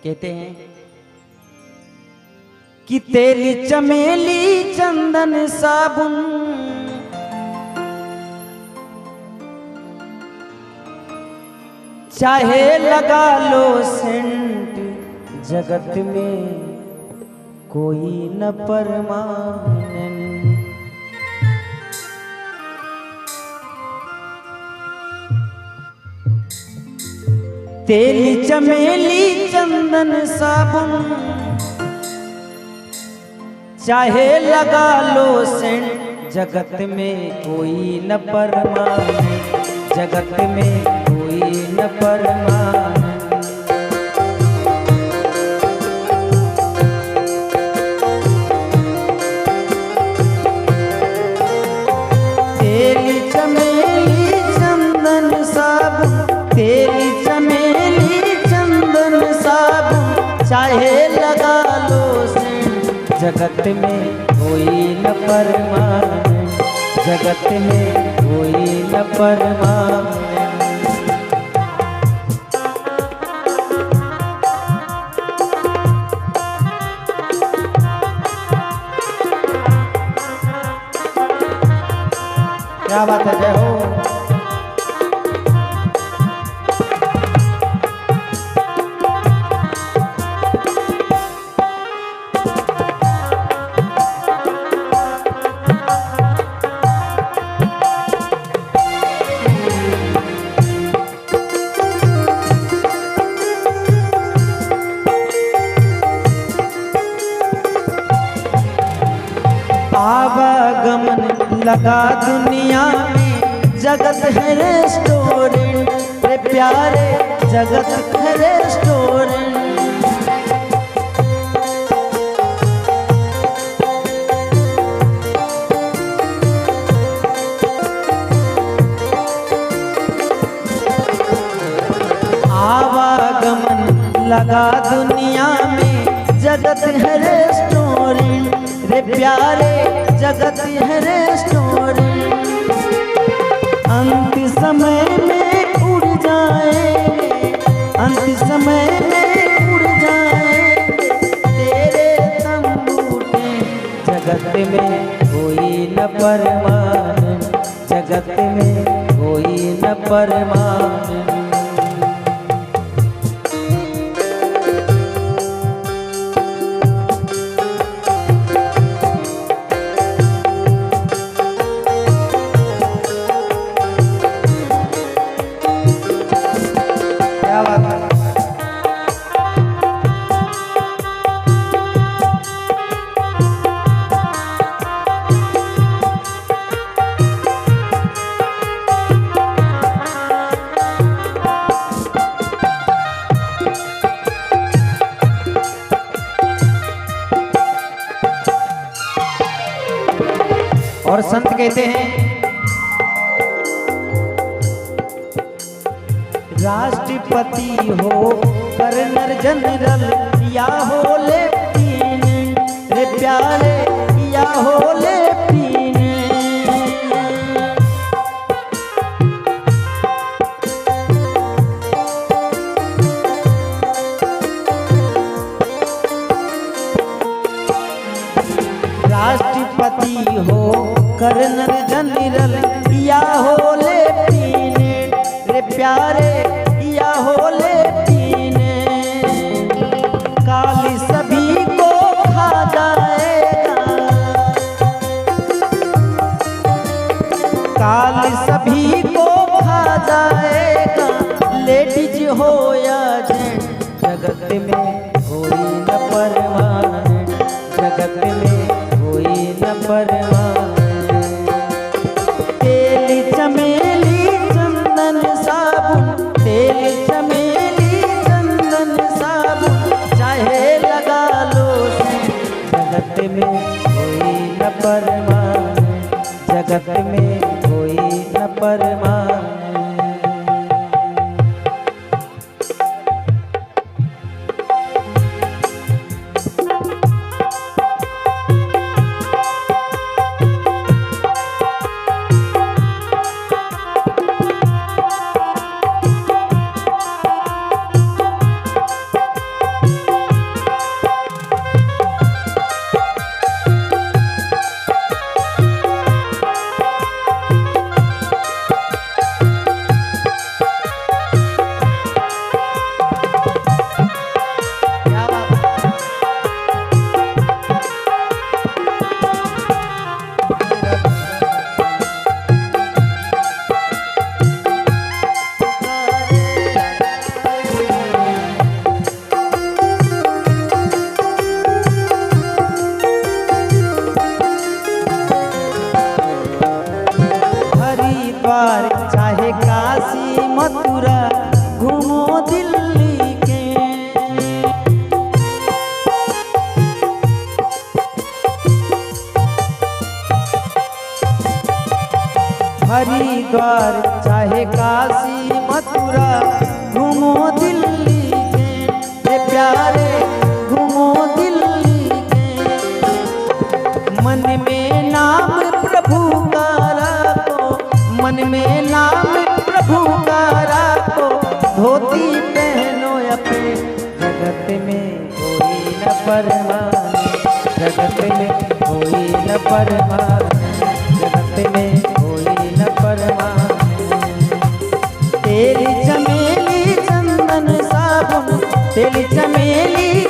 कहते हैं कि तेली चमेली चंदन साबुन चाहे लगा लो सेंट, जगत में कोई न परमानेंट। तेली चमेली चंदन साबुन चाहे लगा लो सेंट, जगत में कोई न परमानेंट, जगत में कोई न परमानेंट। तेली चमेली चंदन साबुन, तेली चमेली चंदन साबुन चाहे लगा लो सेंट, जगत में कोई न परमानेंट, जगत में कोई न परमानेंट। क्या बात है, जय हो। आवागमन लगा दुनिया में, जगत है रेस्टोरेंट रे प्यारे, जगत है रेस्टोरेंट। आवागमन लगा दुनिया में, जगत है रेस्टोरेंट रे प्यारे, जगत है रेस्टोरेंट। अंत समय में उड़ जाएंगे, अंत समय में उड़ जाएंगे तेरे तंबूटे, जगत में कोई न परमानेंट, जगत में कोई न परमानेंट। और संत कहते हैं राष्ट्रपति हो गवर्नर जनरल या हो लेफ्टिनेंट रे प्यारे, या हो लेफ्टिनेंट। राष्ट्रपति हो गवर्नर जनरल या हो लेफ्टिनेंट रे प्यारे, या हो लेफ्टिनेंट। काल सभी को खा जाएगा, काल सभी को खा जाएगा, लेडीज हो या जेंट, जगत में कोई न परमानेंट, जगत में कोई न परमानेंट। तेली चमेली चंदन साबुन, तेली चमेली चंदन साबुन चाहे लगा लो सेंट, जगत में कोई न परमानेंट, जगत में कोई न परमानेंट। काशी मथुरा घूमो दिल्ली के, हे प्यारे घूमो दिल्ली के। मन में नाम प्रभु का रखो, मन में नाम प्रभु का रखो, धोती पहनो अपने, जगत में कोई न परवाने, जगत में कोई न परवाने, जगत में कोई न परवाने। तेल चमेली चंदन साबुन, तेल चमेली